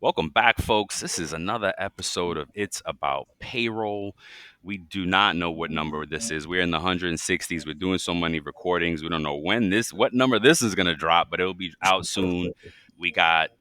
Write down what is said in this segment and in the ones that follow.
Welcome back, folks. This is another episode of It's About Payroll. We do not know what number this is. We're in the 160s. We're doing so many recordings. We don't know what number this is going to drop, but it'll be out soon. We got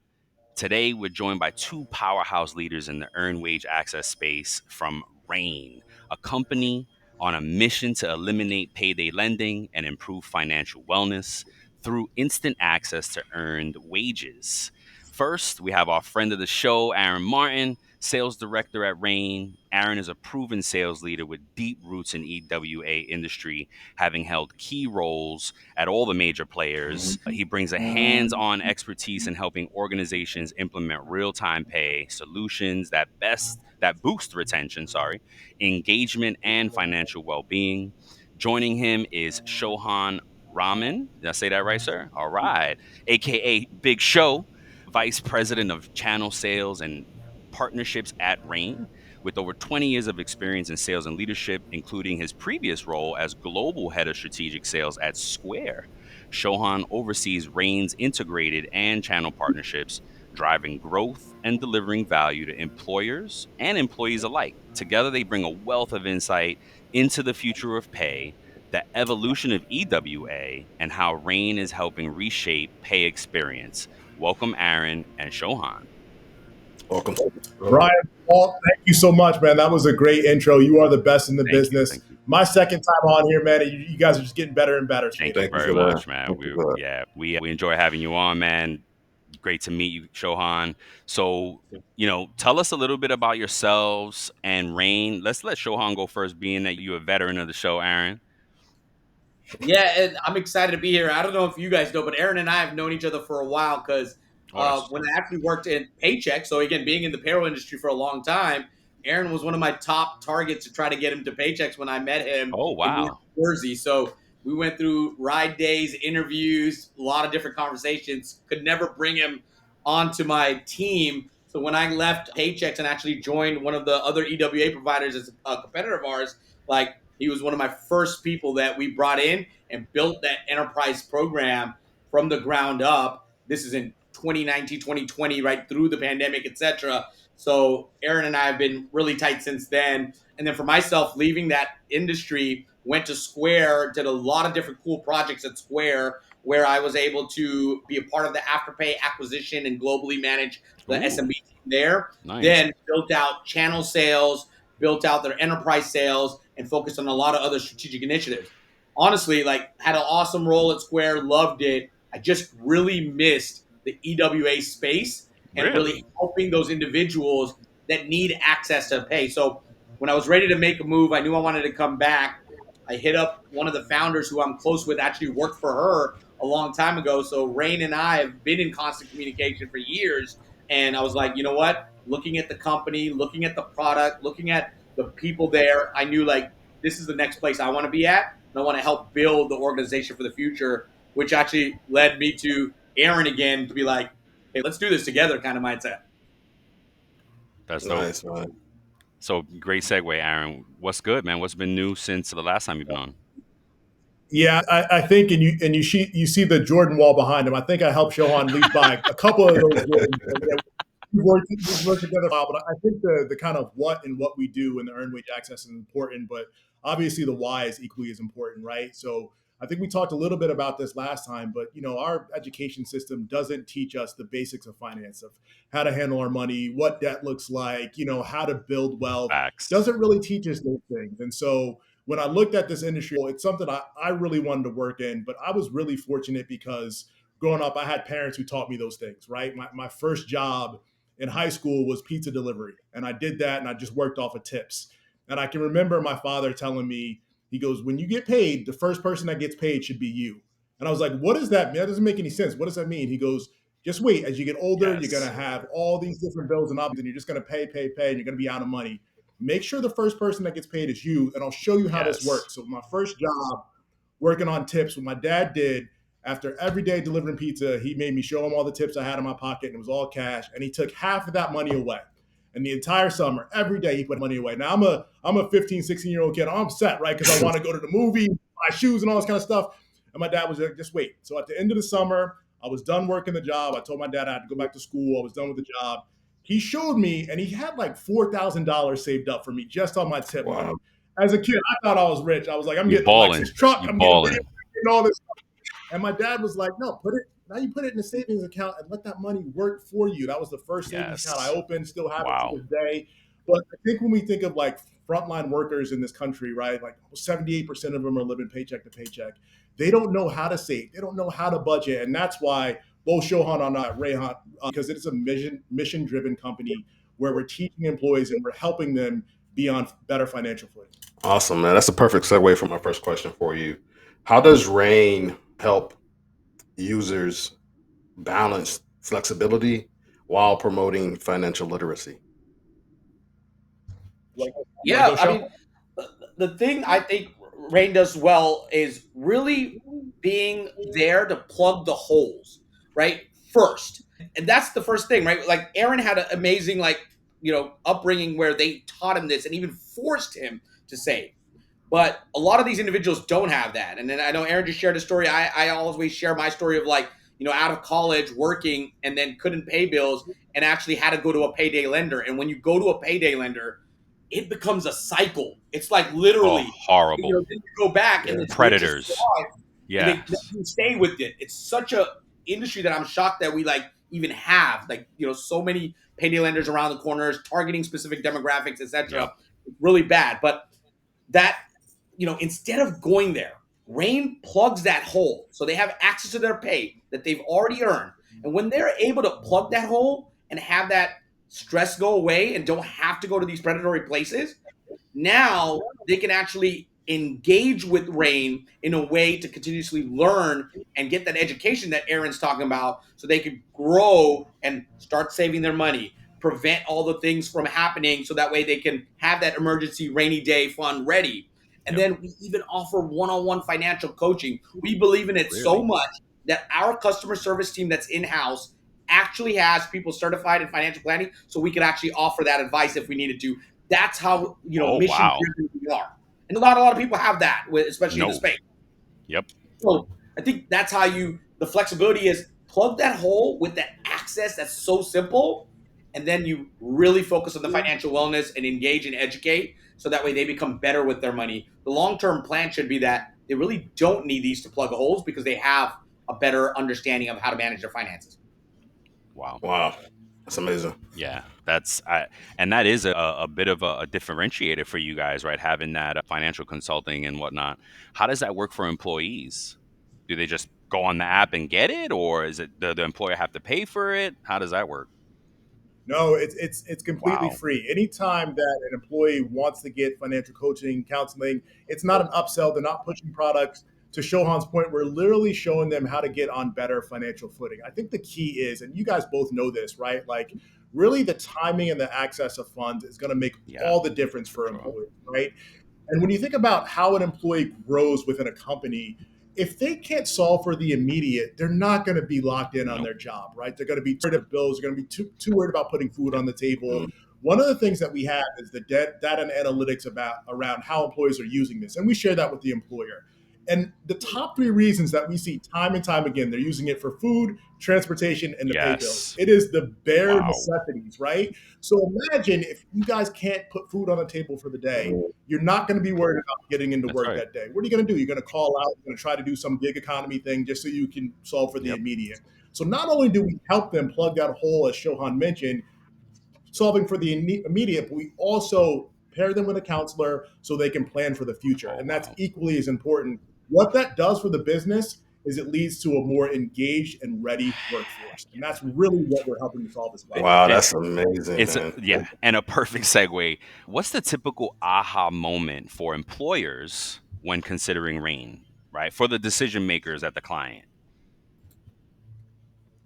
Today, we're joined by two powerhouse leaders in the earned wage access space from Rain, a company on a mission to eliminate payday lending and improve financial wellness through instant access to earned wages. First, we have our friend of the show, Aaron Martin, sales director at Rain. Aaron is a proven sales leader with deep roots in EWA industry, having held key roles at all the major players. He brings a hands on expertise in helping organizations implement real time pay solutions that boost retention, engagement, and financial well being. Joining him is Shohan Rahman. Did I say that right, sir? All right. AKA Big Show, Vice President of Channel Sales and Partnerships at Rain, with over 20 years of experience in sales and leadership, including his previous role as Global Head of Strategic Sales at Square. Shohan oversees Rain's integrated and channel partnerships, driving growth and delivering value to employers and employees alike. Together, they bring a wealth of insight into the future of pay, the evolution of EWA, and how Rain is helping reshape pay experience. Welcome, Aaron and Shohan. Welcome. Brian, Paul, thank you so much, man. That was a great intro. You are the best in the Thank you. business. Thank you. My second time on here, man. And you guys are just getting better and better. Thank you Thank you very for that. much, man. Thank you for that. We enjoy having you on, man. Great to meet you, Shohan. So, tell us a little bit about yourselves and Rain. Let's let Shohan go first, being that you're a veteran of the show, Aaron. Yeah, and I'm excited to be here. I don't know if you guys know, but Aaron and I have known each other for a while because when I actually worked in Paycheck, so again, being in the payroll industry for a long time, Aaron was one of my top targets to try to get him to Paychecks when I met him Oh, in New wow. Jersey. So we went through ride days, interviews, a lot of different conversations. Could never bring him onto my team. So when I left Paychecks and actually joined one of the other EWA providers as a competitor of ours, like he was one of my first people that we brought in and built that enterprise program from the ground up. This is in 2019, 2020, right through the pandemic, etc. So Aaron and I have been really tight since then. And then for myself, leaving that industry, went to Square, did a lot of different cool projects at Square where I was able to be a part of the Afterpay acquisition and globally manage the Ooh, SMB team there. nice. Then built out channel sales, built out their enterprise sales, and focused on a lot of other strategic initiatives. Honestly, like had an awesome role at Square, loved it. I just really missed the EWA space and Really? really helping those individuals that need access to pay. So when I was ready to make a move, I knew I wanted to come back. I hit up one of the founders who I'm close with, actually worked for her a long time ago. So Rain and I have been in constant communication for years. And I was like, you know what? Looking at the company, looking at the product, looking at the people there, I knew like this is the next place I want to be at. And I want to help build the organization for the future, which actually led me to Aaron again to be like, hey, let's do this together kind of mindset. That's dope. Nice, man. So, great segue, Aaron. What's good, man? What's been new since the last time you've been on? Yeah, I think, you see the Jordan wall behind him. I think I helped Shohan at least buy a couple of those Jordans. So, yeah, we've worked together a while, but I think the kind of what and what we do in the earned wage access is important, but obviously the why is equally as important, right? So I think we talked a little bit about this last time, but our education system doesn't teach us the basics of finance, of how to handle our money, what debt looks like, how to build wealth. Facts. Doesn't really teach us those things. And so when I looked at this industry, it's something I really wanted to work in, but I was really fortunate because growing up, I had parents who taught me those things, right? My first job in high school was pizza delivery. And I did that and I just worked off of tips. And I can remember my father telling me, he goes, when you get paid, the first person that gets paid should be you. And I was like, what does that mean? That doesn't make any sense. What does that mean? He goes, just wait. As you get older, Yes. you're going to have all these different bills and obligations, and you're just going to pay, and you're going to be out of money. Make sure the first person that gets paid is you, and I'll show you how this Yes. works. So my first job working on tips, what my dad did after every day delivering pizza, he made me show him all the tips I had in my pocket, and it was all cash. And he took half of that money away. And the entire summer, every day he put money away. Now I'm a 15, 16-year-old kid. I'm set, right? Because I want to go to the movie, buy shoes and all this kind of stuff. And my dad was like, just wait. So at the end of the summer, I was done working the job. I told my dad I had to go back to school. I was done with the job. He showed me, and he had like $4,000 saved up for me just on my tip Wow. money. As a kid, I thought I was rich. I was like, I'm You getting a balling. Lexus truck. You I'm getting this, balling. getting all this. And my dad was like, no, now you put it in a savings account and let that money work for you. That was the first savings account I Yes. opened, still have it Wow. to this day. But I think when we think of like frontline workers in this country, right, like 78% of them are living paycheck to paycheck. They don't know how to save. They don't know how to budget. And that's why both Shohan and Rayhan, because it is a mission driven company where we're teaching employees and we're helping them be on better financial footing. Awesome, man. That's a perfect segue for my first question for you. How does Rain help users balance flexibility while promoting financial literacy? You want to Yeah, go, I Show? mean, the thing I think Rain does well is really being there to plug the holes, right? First. And that's the first thing, right? Like Aaron had an amazing, like, upbringing where they taught him this and even forced him to save. But a lot of these individuals don't have that. And then I know Aaron just shared a story. I always share my story of like, out of college working and then couldn't pay bills and actually had to go to a payday lender. And when you go to a payday lender, it becomes a cycle. It's like Oh, literally, horrible. then you go back and Yeah. it's vicious Predators. and they Yes. stay with it. It's such a industry that I'm shocked that we like even have like so many payday lenders around the corners targeting specific demographics, Yep. etc. It's really bad, but that instead of going there, Rain plugs that hole so they have access to their pay that they've already earned, and when they're able to plug that hole and have that stress go away and don't have to go to these predatory places, now they can actually engage with Rain in a way to continuously learn and get that education that Aaron's talking about so they could grow and start saving their money, prevent all the things from happening so that way they can have that emergency rainy day fund ready. And Yep. then we even offer one-on-one financial coaching. We believe in it so Really? much that our customer service team that's in-house actually has people certified in financial planning so we could actually offer that advice if we needed to. That's how Oh, mission wow. driven we are, and a lot of people have that, especially in the No. space. Yep. So I think that's how the flexibility is plug that hole with that access that's so simple, and then you really focus on the financial wellness and engage and educate, so that way they become better with their money. The long term plan should be that they really don't need these to plug holes because they have a better understanding of how to manage their finances. Wow. Wow. That's amazing. Yeah, and that is a bit of a differentiator for you guys, right? Having that financial consulting and whatnot. How does that work for employees? Do they just go on the app and get it, or is it the employer have to pay for it? How does that work? No, it's completely Wow. free. Anytime that an employee wants to get financial coaching, counseling, it's not an upsell. They're not pushing products. To Shohan's point, we're literally showing them how to get on better financial footing. I think the key is, and you guys both know this, right? Like, really, the timing and the access of funds is going to make Yeah. all the difference for True. employees, right? And when you think about how an employee grows within a company, if they can't solve for the immediate, they're not going to be locked in on Nope. their job, right? They're going to be worried of bills. They're going to be too worried about putting food Yep. on the table. Mm. One of the things that we have is the data and analytics around how employees are using this, and we share that with the employer. And the top three reasons that we see time and time again, they're using it for food, transportation, and to pay bills. Yes. It is the bare Wow. necessities, right? So imagine if you guys can't put food on the table for the day, you're not going to be worried about getting into That's work right. that day. What are you going to do? You're going to call out, you're going to try to do some gig economy thing just so you can solve for the Yep. immediate. So not only do we help them plug that hole, as Shohan mentioned, solving for the immediate, but we also pair them with a counselor so they can plan for the future. Oh, And that's wow. equally as important. What that does for the business is it leads to a more engaged and ready workforce. And that's really what we're helping to solve as well. Wow, And that's amazing, man. yeah, and a perfect segue. What's the typical aha moment for employers when considering Rain, right? For the decision makers at the client.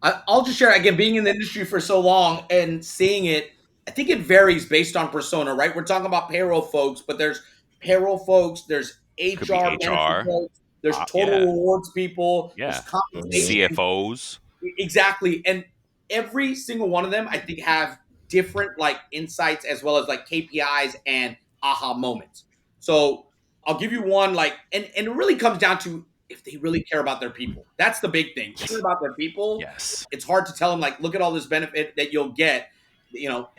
I'll just share again, being in the industry for so long and seeing it. I think it varies based on persona, right? We're talking about payroll folks, but there's payroll folks, there's Could be HR benefit HR. folks, there's total Yeah. rewards people, there's Yeah. Mhm. compensation. CFOs. Exactly. And every single one of them, I think, have different like insights as well as like KPIs and aha moments. So I'll give you one like, and it really comes down to if they really care about their people. That's the big thing. Care Yes. about their people. Yes. It's hard to tell them like, look at all this benefit that you'll get.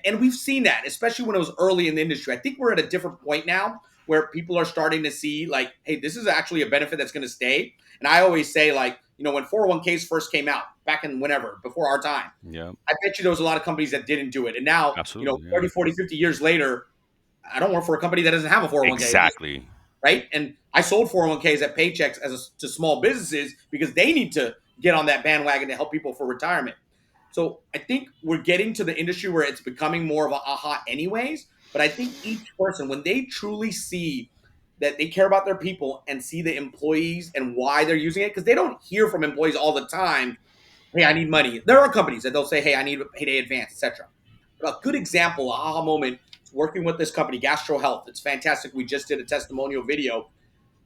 And we've seen that, especially when it was early in the industry. I think we're at a different point now where people are starting to see like, hey, this is actually a benefit that's going to stay. And I always say, like, when 401ks first came out back in whenever, before our time, Yeah. I bet you there was a lot of companies that didn't do it. And now, Absolutely. Yeah. 30, 40, 50 years later, I don't work for a company that doesn't have a 401k. Exactly. Right. And I sold 401ks at Paychecks to small businesses because they need to get on that bandwagon to help people for retirement. So I think we're getting to the industry where it's becoming more of a aha anyways. But I think each person, when they truly see that they care about their people and see the employees and why they're using it, because they don't hear from employees all the time, hey, I need money. There are companies that they'll say, hey, I need a payday advance, etc. But a good example, aha moment, is working with this company, Gastro Health. It's fantastic. We just did a testimonial video.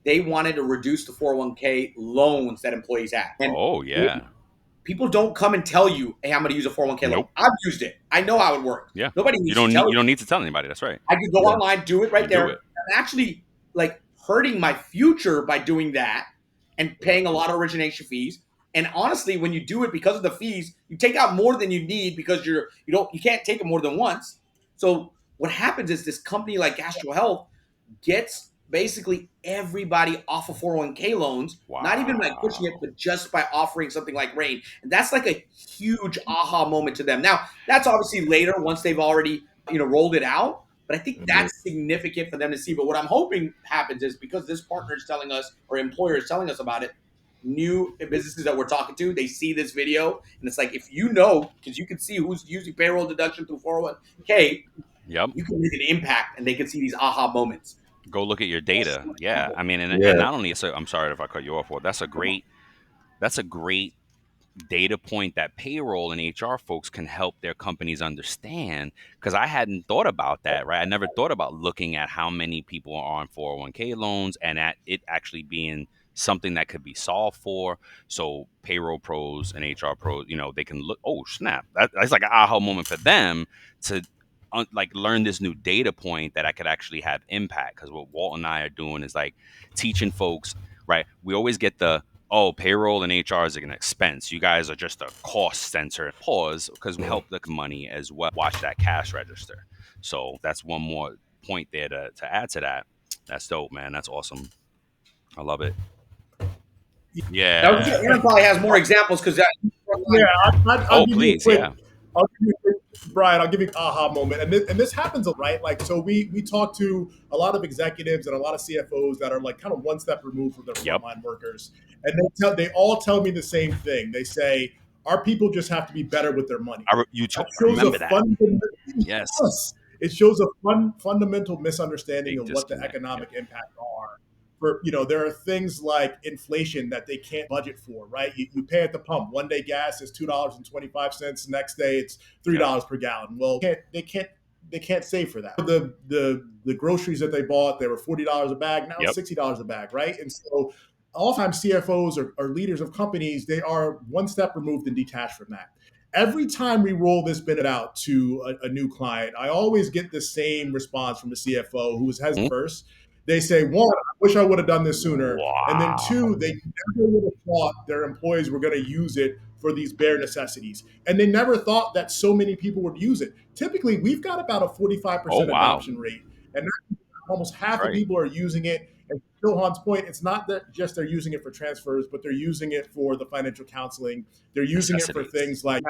They wanted to reduce the 401k loans that employees had. And Oh yeah. people don't come and tell you, hey, I'm going to use a 401k loan. Nope. I've used it. I know how it works. Yeah. Nobody needs to tell You you. don't need to tell anybody. That's right. I could go Yeah. online, do it right You there. do it. I'm actually like hurting my future by doing that and paying a lot of origination fees. And honestly, when you do it because of the fees, you take out more than you need because you can't take it more than once. So what happens is this company like Gastro Health gets basically everybody off of 401k loans, not even by pushing it, Wow. but just by offering something like Rain. And that's like a huge aha moment to them. Now, that's obviously later once they've already, rolled it out. But I think Mhm. that's significant for them to see. But what I'm hoping happens is because this partner is telling us or employer is telling us about it, new businesses that we're talking to, they see this video and it's like, if because you can see who's using payroll deduction through 401k, Yep. you can make an impact and they can see these aha moments. Go look at your data. Yeah. I mean, and Yeah. not only so I'm sorry if I cut you off. Well, that's a great data point that payroll and HR folks can help their companies understand, because I hadn't thought about that, right? I never thought about looking at how many people are on 401k loans and at it actually being something that could be solved for. So payroll pros and HR pros, they can look, oh snap, that's like an aha moment for them to like learn this new data point that I could actually have impact. Because what Walt and I are doing is like teaching folks, right? We always get the, oh, payroll and HR is an expense. You guys are just a cost center. Pause, because we help the money as well. Watch that cash register. So that's one more point there to add to that. That's dope, man. That's awesome. I love it. Now, Aaron Yeah. probably has more examples because Yeah, I'll Oh, give you a please. quick. Yeah. I'll give you a quick, Brian. I'll give you an aha moment, and this happens a lot, right? Like, so we talk to a lot of executives and a lot of CFOs that are like kind of one step removed from their Yep. frontline workers, and they all tell me the same thing. They say our people just have to be better with their money. That I shows a remember that. fundamental. Yes. It shows a fundamental misunderstanding Big of what the disconnect. Yep. economic impact are. For there are things like inflation that they can't budget for, right? You pay at the pump. One day gas is $2.25. Next day it's Yep. $3 per gallon. Well, they can't save for that. The groceries that they bought, they were $40 a bag. Now it's Yep. $60 a bag, right? And so oftentimes CFOs or leaders of companies, they are one step removed and detached from that. Every time we roll this benefit out to a new client, I always get the same response from the CFO who was hesitant first. They say, one, I wish I would have done this sooner. And then Wow. two, they never would have thought their employees were going to use it for these bare necessities. And they never thought that so many people would use it. Typically, we've got about a Oh 45% wow. adoption rate. And almost That's half the right. people are using it. And to Shohan's point, it's not that just they're using it for transfers, but they're using it for the financial counseling. They're using it for Necessities. things like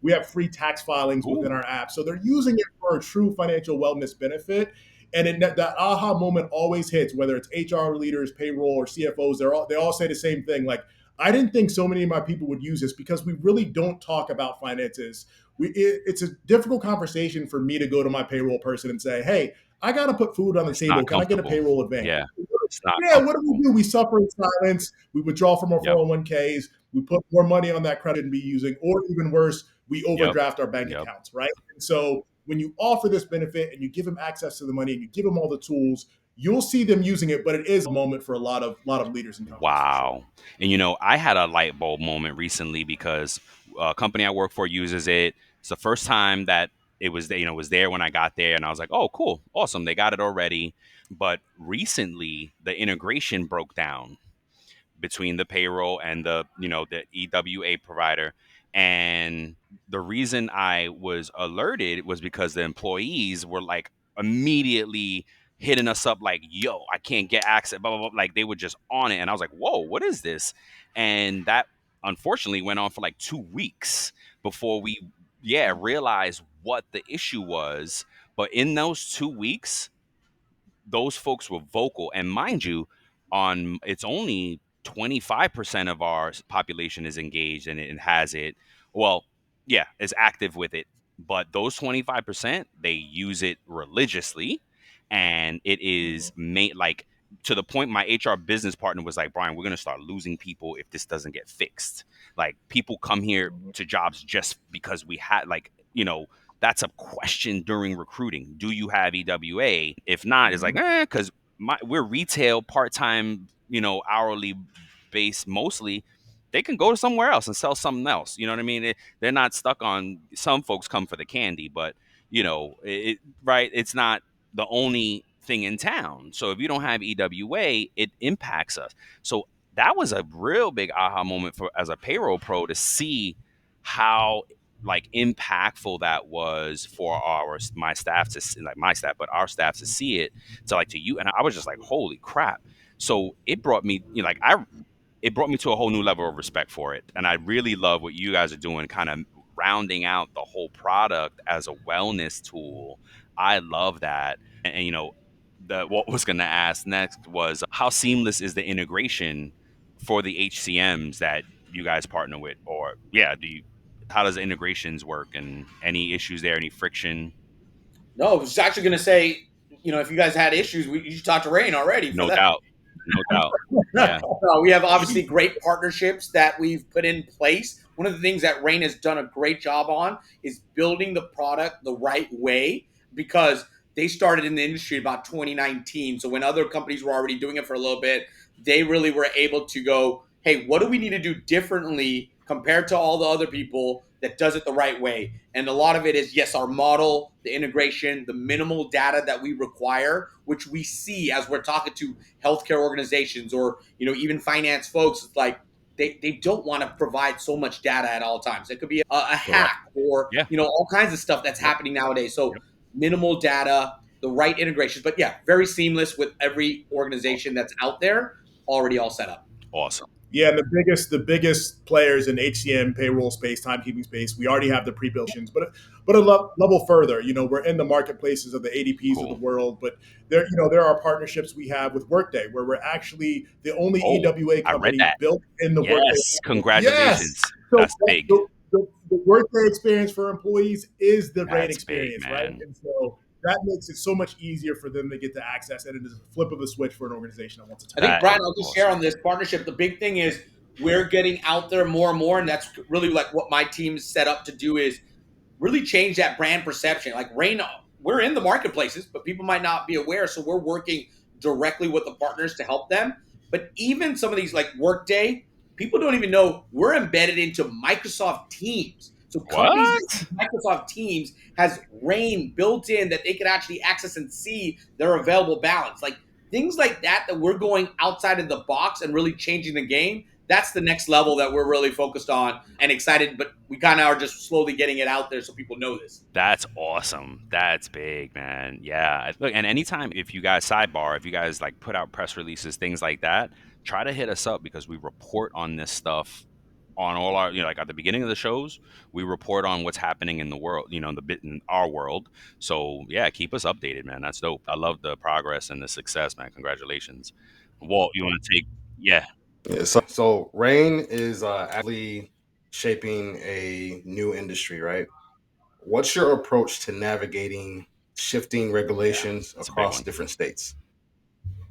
we have free tax filings within Ooh. our app. So they're using it for a true financial wellness benefit. And that aha moment always hits, whether it's HR leaders, payroll, or CFOs. They all say the same thing. Like, I didn't think so many of my people would use this because we really don't talk about finances. It's a difficult conversation for me to go to my payroll person and say, "Hey, I got to put food on the It's not table. Can I get a comfortable. payroll advance?" Yeah. It's not Yeah, what do we comfortable. do? We suffer in silence. We withdraw from our Yep. 401ks. We put more money on that credit and be using, or even worse, we Yep. overdraft our bank Yep. accounts, right? And so when you offer this benefit and you give them access to the money and you give them all the tools, you'll see them using it. But it is a moment for a lot of leaders and companies for sure. Wow. And I had a light bulb moment recently because a company I work for uses it. It's the first time that it was there when I got there, and I was like, "Oh, cool. Awesome. They got it already." But recently the integration broke down between the payroll and the EWA provider. And the reason I was alerted was because the employees were like immediately hitting us up like, yo, I can't get access, blah, blah, blah. Like they were just on it. And I was like, whoa, what is this? And that unfortunately went on for like 2 weeks before we, yeah, realized what the issue was. But in those 2 weeks, those folks were vocal. And mind you, on it's only 25% of our population is engaged in it and has it. Well, yeah, is active with it. But those 25%, they use it religiously. And it is like to the point my HR business partner was like, Brian, we're going to start losing people if this doesn't get fixed. Like people come here to jobs just because we had like, that's a question during recruiting. Do you have EWA? If not, it's like, because we're retail, part-time, hourly based mostly. They can go to somewhere else and sell something else. You know what I mean? They're not stuck on. Some folks come for the candy, but right? It's not the only thing in town. So if you don't have EWA, it impacts us. So that was a real big aha moment for as a payroll pro to see how like impactful that was for my staff to like my staff, but our staff to see it to like to you. And I was just like, holy crap. So it brought me, like it brought me to a whole new level of respect for it. And I really love what you guys are doing, kind of rounding out the whole product as a wellness tool. I love that. And what was going to ask next was how seamless is the integration for the HCMs that you guys partner with? Or yeah, how does the integrations work and any issues there, any friction? No, I was actually going to say, if you guys had issues, you should talk to Rain already for No that. doubt. No doubt. Yeah. We have obviously great partnerships that we've put in place. One of the things that Rain has done a great job on is building the product the right way, because they started in the industry about 2019. So when other companies were already doing it for a little bit, they really were able to go, hey, what do we need to do differently compared to all the other people that does it the right way? And a lot of it is, yes, our model, the integration, the minimal data that we require, which we see as we're talking to healthcare organizations or even finance folks. It's like they don't want to provide so much data at all times. It could be a Correct. hack or Yeah. all kinds of stuff that's Yep. happening nowadays. So Yep. minimal data, the right integrations, but yeah, very seamless with every organization Awesome. that's out there already all set up. Awesome. Yeah, and the biggest players in HCM payroll space, timekeeping space, we already have the pre-built solutions, but level further, we're in the marketplaces of the ADPs of the Cool. world, but there are partnerships we have with Workday where we're actually the only Oh, EWA I read company that. built in the Workday. Yes. Yes. Congratulations. So That's big. the Workday experience for employees is the Rain That's big, experience, right? man. And so that makes it so much easier for them to get to access, and it is a flip of a switch for an organization that wants to I touch think, That Brian, is I'll just share awesome. on this partnership. The big thing is we're getting out there more and more, and that's really like what my team's set up to do is really change that brand perception. Like Rain, we're in the marketplaces, but people might not be aware. So we're working directly with the partners to help them. But even some of these like Workday, people don't even know we're embedded into Microsoft Teams. So companies that What? use Microsoft Teams has Rain built in that they can actually access and see their available balance. Like things like that we're going outside of the box and really changing the game. That's the next level that we're really focused on and excited, but we kind of are just slowly getting it out there so people know this. That's awesome. That's big, man. Yeah. Look, and anytime if you guys sidebar, if you guys like put out press releases, things like that, try to hit us up because we report on this stuff on all our, like at the beginning of the shows, we report on what's happening in the world, the bit in our world. So yeah, keep us updated, man. That's dope. I love the progress and the success, man. Congratulations. Walt, you want to take? Yeah. Yeah, so Rain is actively shaping a new industry, right? What's your approach to navigating shifting Yeah. regulations That's a big across one. different states?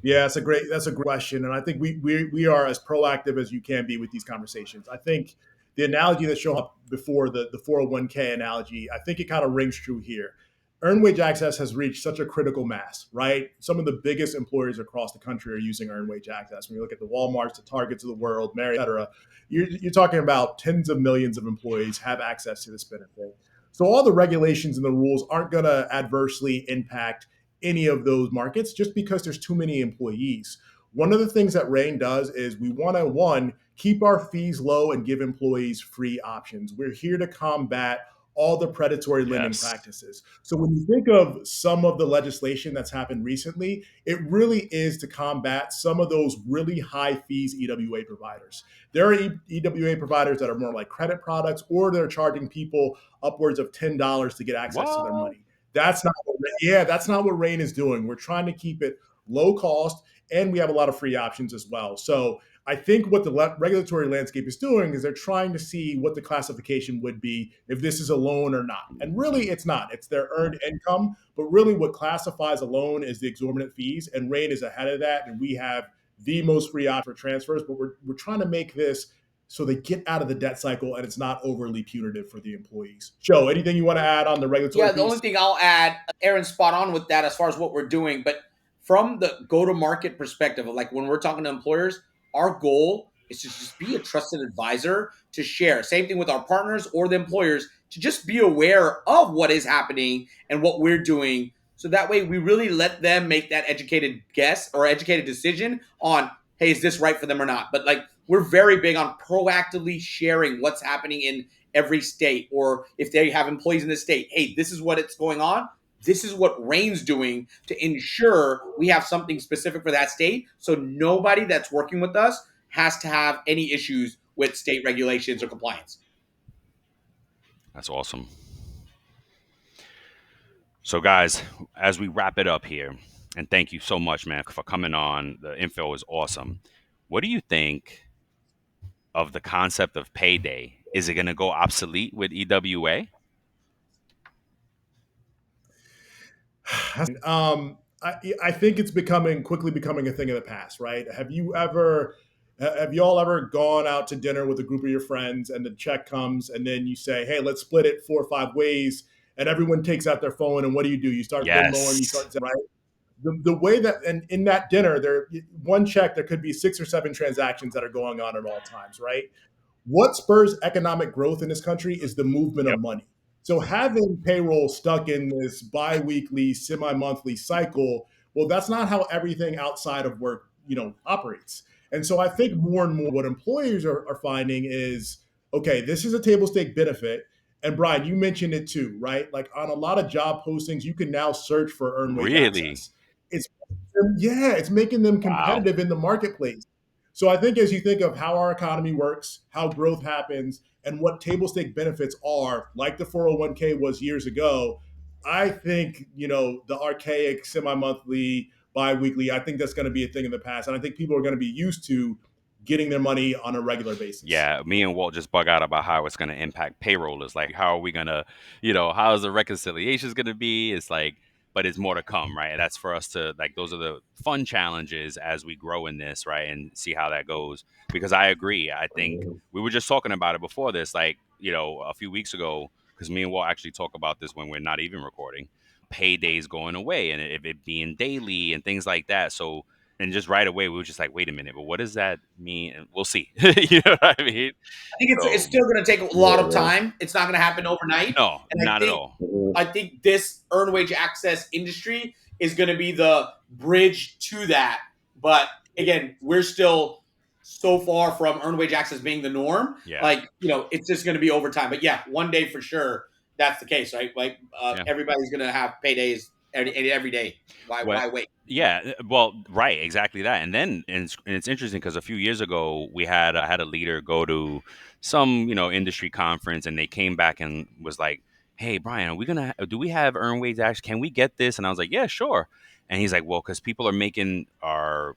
Yeah, that's a great question, and I think we are as proactive as you can be with these conversations. I think the analogy that showed up before, the 401k analogy, I think it kind of rings true here. Earned wage access has reached such a critical mass, right? Some of the biggest employers across the country are using earned wage access. When you look at the Walmarts, the Targets of the world, Marriott, et cetera, you're talking about tens of millions of employees have access to this benefit. So all the regulations and the rules aren't going to adversely impact any of those markets just because there's too many employees. One of the things that Rain does is we want to, one, keep our fees low and give employees free options. We're here to combat all the predatory lending Yes. practices. So when you think of some of the legislation that's happened recently, it really is to combat some of those really high fees EWA providers. There are EWA providers that are more like credit products, or they're charging people upwards of $10 to get access to their What? money. That's not what Rain is doing. We're trying to keep it low cost, and we have a lot of free options as well. So I think what the regulatory landscape is doing is they're trying to see what the classification would be if this is a loan or not. And really, it's not. It's their earned income. But really, what classifies a loan is the exorbitant fees. And Rain is ahead of that. And we have the most free option for transfers. But we're trying to make this so they get out of the debt cycle and it's not overly punitive for the employees. Joe, anything you want to add on the regulatory Yeah, the only piece? thing I'll add, Aaron's spot on with that as far as what we're doing. But from the go-to-market perspective of like when we're talking to employers, our goal is to just be a trusted advisor to share. Same thing with our partners or the employers to just be aware of what is happening and what we're doing. So that way we really let them make that educated guess or educated decision on, hey, is this right for them or not? But like we're very big on proactively sharing what's happening in every state, or if they have employees in the state, hey, this is what it's going on. This is what Rain's doing to ensure we have something specific for that state. So nobody that's working with us has to have any issues with state regulations or compliance. That's awesome. So, guys, as we wrap it up here, and thank you so much, man, for coming on. The info is awesome. What do you think of the concept of payday? Is it going to go obsolete with EWA? I think it's quickly becoming a thing of the past, right? Have you all ever gone out to dinner with a group of your friends and the check comes and then you say, hey, let's split it 4 or 5 ways, and everyone takes out their phone, and what do? You start Venmo and you Yes. start, right? The way that, and in that dinner, one check, there could be 6 or 7 transactions that are going on at all times, right? What spurs economic growth in this country is the movement Yep. of money. So having payroll stuck in this biweekly, semi-monthly cycle, well, that's not how everything outside of work, operates. And so I think more and more what employers are finding is, okay, this is a table stake benefit. And Brian, you mentioned it too, right? Like on a lot of job postings, you can now search for earned wage Really? access. It's it's making them Wow. competitive in the marketplace. So I think as you think of how our economy works, how growth happens, and what table stake benefits are, like the 401k was years ago, I think, the archaic semi-monthly, bi-weekly, I think that's going to be a thing in the past. And I think people are going to be used to getting their money on a regular basis. Yeah, me and Walt just bug out about how it's going to impact payroll. It's like, how are we going to, how is the reconciliations going to be? It's like, but it's more to come, right? That's for us to, like, those are the fun challenges as we grow in this, right? And see how that goes. Because I agree. I think we were just talking about it before this, like, a few weeks ago, because me and Walt actually talk about this when we're not even recording. Paydays going away and it being daily and things like that. So, and just right away we were just like, wait a minute, but what does that mean? And we'll see. You know what I mean? I think it's So still going to take a lot of time. It's not going to happen overnight. no, And not at all. I think this earned wage access industry is going to be the bridge to that. But again, we're still so far from earned wage access being the norm. Yeah. Like, it's just going to be over time. But yeah, one day for sure, that's the case, right? Like Yeah. everybody's going to have paydays every day. Why wait? Yeah, well, right, exactly that. And then and it's interesting because a few years ago we had a leader go to some industry conference, and they came back and was like, "Hey, Brian, do we have earned wage action? Can we get this?" And I was like, "Yeah, sure." And he's like, "Well, because people are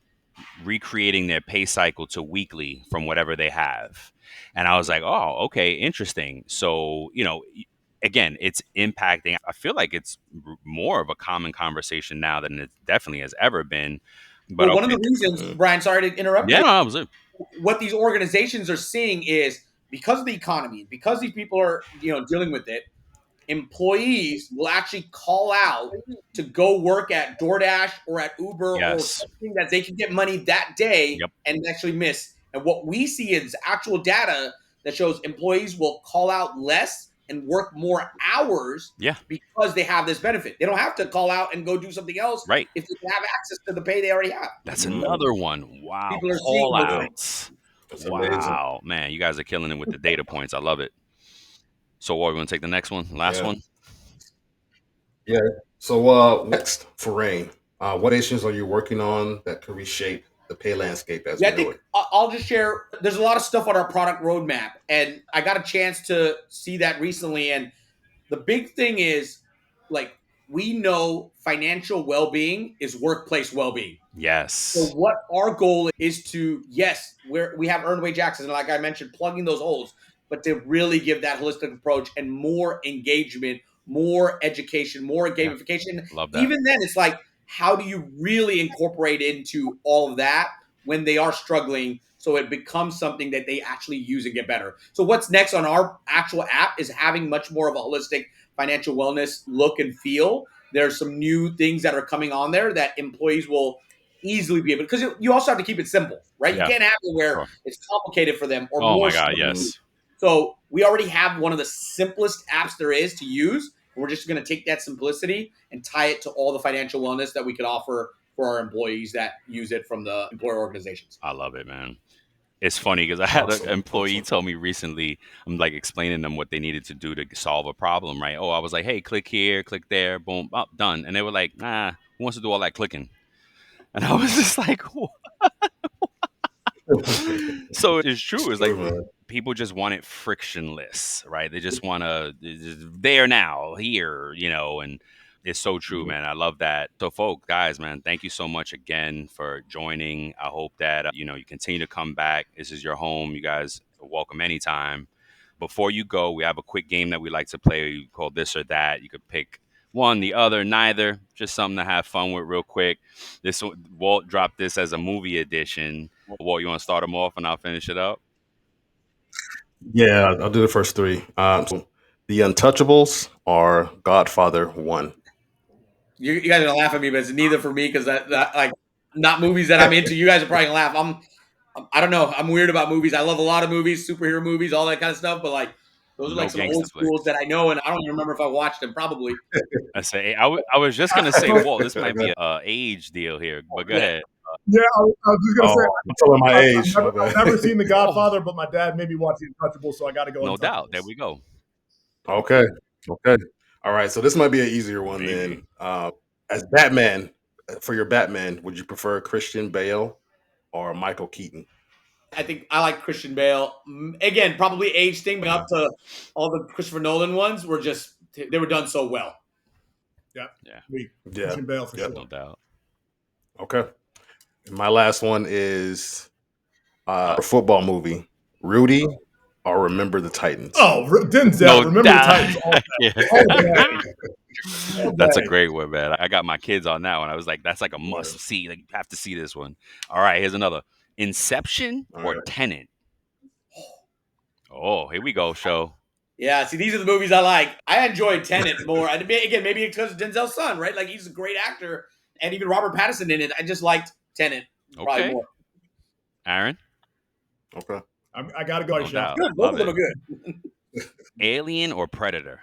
recreating their pay cycle to weekly from whatever they have." And I was like, "Oh, okay, interesting." So, again, it's impacting. I feel like it's more of a common conversation now than it definitely has ever been. But Well, one of okay. the reasons, Brian, sorry to interrupt Yeah, you, no, that was it. what these organizations are seeing is because of the economy, because these people are dealing with it, employees will actually call out to go work at DoorDash or at Uber or Yes. something that they can get money that day Yep. and actually miss. And what we see is actual data that shows employees will call out less and work more hours Yeah. because they have this benefit. They don't have to call out and go do something else Right. if they have access to the pay they already have. That's another one. Wow. People are seeing Call those Yeah. things. outs. That's amazing. Wow. Man, you guys are killing it with the data points. I love it. So what, we want to take the next one? Last Yeah. one? Yeah. So next for Rain, what innovations are you working on that could reshape the pay landscape as Yeah, we I know think it? I'll just share. There's a lot of stuff on our product roadmap, and I got a chance to see that recently. And the big thing is, like, we know financial well-being is workplace well-being. So Yes. what our goal is to, yes, we have earned wage access, and like I mentioned, plugging those holes, but to really give that holistic approach and more engagement, more education, more Yeah. gamification. Love that. Even then, it's like, how do you really incorporate into all of that when they are struggling, so it becomes something that they actually use and get better? So what's next on our actual app is having much more of a holistic financial wellness look and feel. There's some new things that are coming on there that employees will easily be able, because you also have to keep it simple, right? You Yeah. can't have it where Sure. it's complicated for them or Oh more my God. stuff. Yes. So we already have one of the simplest apps there is to use. We're just going to take that simplicity and tie it to all the financial wellness that we could offer for our employees that use it from the employer organizations. I love it, man. It's funny because I had an Awesome. employee Awesome. tell me recently, I'm like explaining them what they needed to do to solve a problem, right? Oh, I was like, hey, click here, click there, boom, up, done. And they were like, nah, who wants to do all that clicking? And I was just like, so it's true. It's like True, man. people just want it frictionless, right? They just want to there now, here, and it's so true, Mhm. man. I love that. So, folks, guys, man, thank you so much again for joining. I hope that you continue to come back. This is your home. You guys are welcome anytime. Before you go, we have a quick game that we like to play called This or That. You could pick one, the other, neither. Just something to have fun with, real quick. Walt dropped this as a movie edition. Walt, you want to start them off and I'll finish it up? Yeah, I'll do the first three. So The Untouchables or Godfather 1. You guys are gonna laugh at me, but it's neither for me because that like not movies that I'm into. You guys are probably gonna laugh. I don't know. I'm weird about movies. I love a lot of movies, superhero movies, all that kind of stuff. But like those are No like some old gangster schools flicks. that I know, and I don't even remember if I watched them. Probably. I was just gonna say, Walt, this might Okay. be a age deal here, but go Yeah. ahead. Yeah, I was just gonna say, Oh, I'm telling my age. My I've bad. never seen The Oh, Godfather, but my dad made me watch The Untouchables, so I got to go no doubt. There Untouchables. we go. Okay. Okay. All right. So this might be an easier one Maybe. then. As Batman, for your Batman, would you prefer Christian Bale or Michael Keaton? I think I like Christian Bale. Again, probably age thing, but Okay. up to all the Christopher Nolan ones were just they were done so well. Yeah, Yeah, me, Yeah. Christian Bale for Yep. sure. no doubt. Okay. And my last one is a football movie, Rudy or Remember the Titans. Oh, Denzel, No remember the doubt. Titans all Yeah. day, all That's a day. great one, man. I got my kids on that one. I was like, that's like a Yeah. must see. Like, you have to see this one. All right, here's another. Inception All or right. Tenant? Oh, here we go, show. Yeah, see, these are the movies I like. I enjoyed Tenet more. And again, maybe it's because of Denzel's son, right? Like he's a great actor, and even Robert Pattinson in it. I just liked Tenet probably Okay. more. Aaron? Okay. I got to go, No Chef. doubt. Good, both Love of them it. are good. Alien or Predator?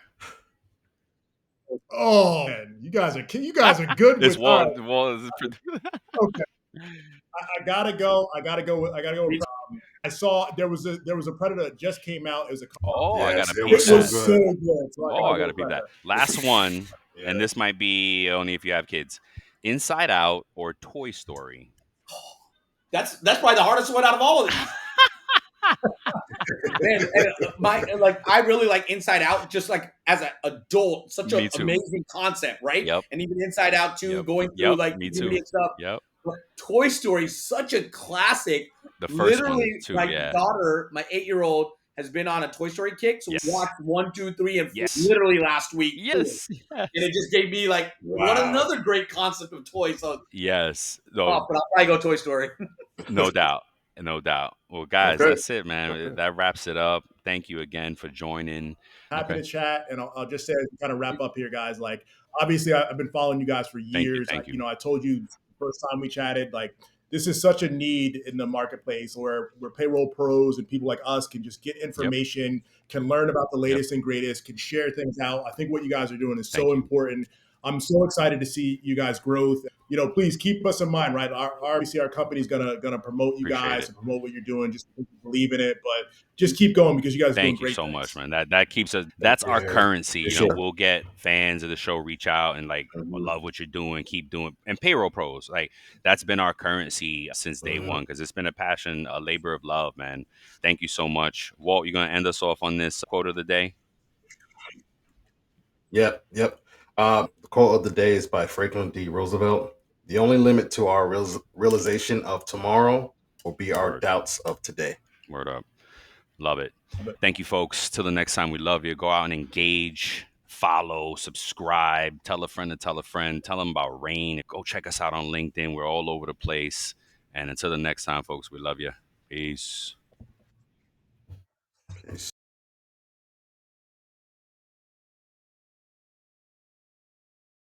Oh, man, you guys are good It's with. All right, okay. I gotta go. I gotta go with. I saw there was a Predator that just came out. It was a. Oh, I Yes, gotta it peep was It so that. was so good. good. So I Oh, gotta I go gotta with peep that. Predator. Last one, Yeah. and this might be only if you have kids. Inside Out or Toy Story? That's probably the hardest one out of all of these. Man, and I really like Inside Out, just like as an adult, such an Me too. amazing concept, right? Yep. And even Inside Out too, Yep. going through Yep. like Me community too. and stuff. Yep. But Toy Story is such a classic. The first one Literally, too. my Yeah. daughter, my 8-year-old, has been on a Toy Story kick. So we Yes. watched 1, 2, 3, and 4 Yes. literally last week. Yes. And it just gave me like, what Wow. another great concept of toys. So, Yes. No. but I'll probably go Toy Story. No doubt. No doubt. Well, guys, Okay. that's it, man. Okay. That wraps it up. Thank you again for joining. Happy Okay. to chat, and I'll just say, as we kind of wrap up here, guys. Like, obviously, I've been following you guys for Thank you. years. Thank you. I told you the first time we chatted, like, this is such a need in the marketplace where payroll pros and people like us can just get Yep. information, can learn about the Yep. latest and greatest, can share things out. I think what you guys are doing is Thank so you. important. I'm so excited to see you guys' growth. Please keep us in mind, right? Obviously our company's gonna promote you Appreciate guys it. and promote what you're doing, just believe in it. But just keep going because you guys are doing Thank you great so much, things. man. That keeps us. Thank That's our you. currency. Appreciate it. We'll get fans of the show reach out and like, I Mhm. love what you're doing. Keep doing. And payroll pros, like that's been our currency since day Mhm. one because it's been a passion, a labor of love, man. Thank you so much, Walt. You're gonna end us off on this quote of the day. Yep, yep. The quote of the day is by Franklin D. Roosevelt. The only limit to our realization of tomorrow will be our Word, doubts of today. word up. Love it. But Thank you, folks. Till the next time, we love you. Go out and engage, follow, subscribe, tell a friend to tell a friend, tell them about Rain. Go check us out on LinkedIn. We're all over the place. And until the next time, folks, we love you. Peace. Peace.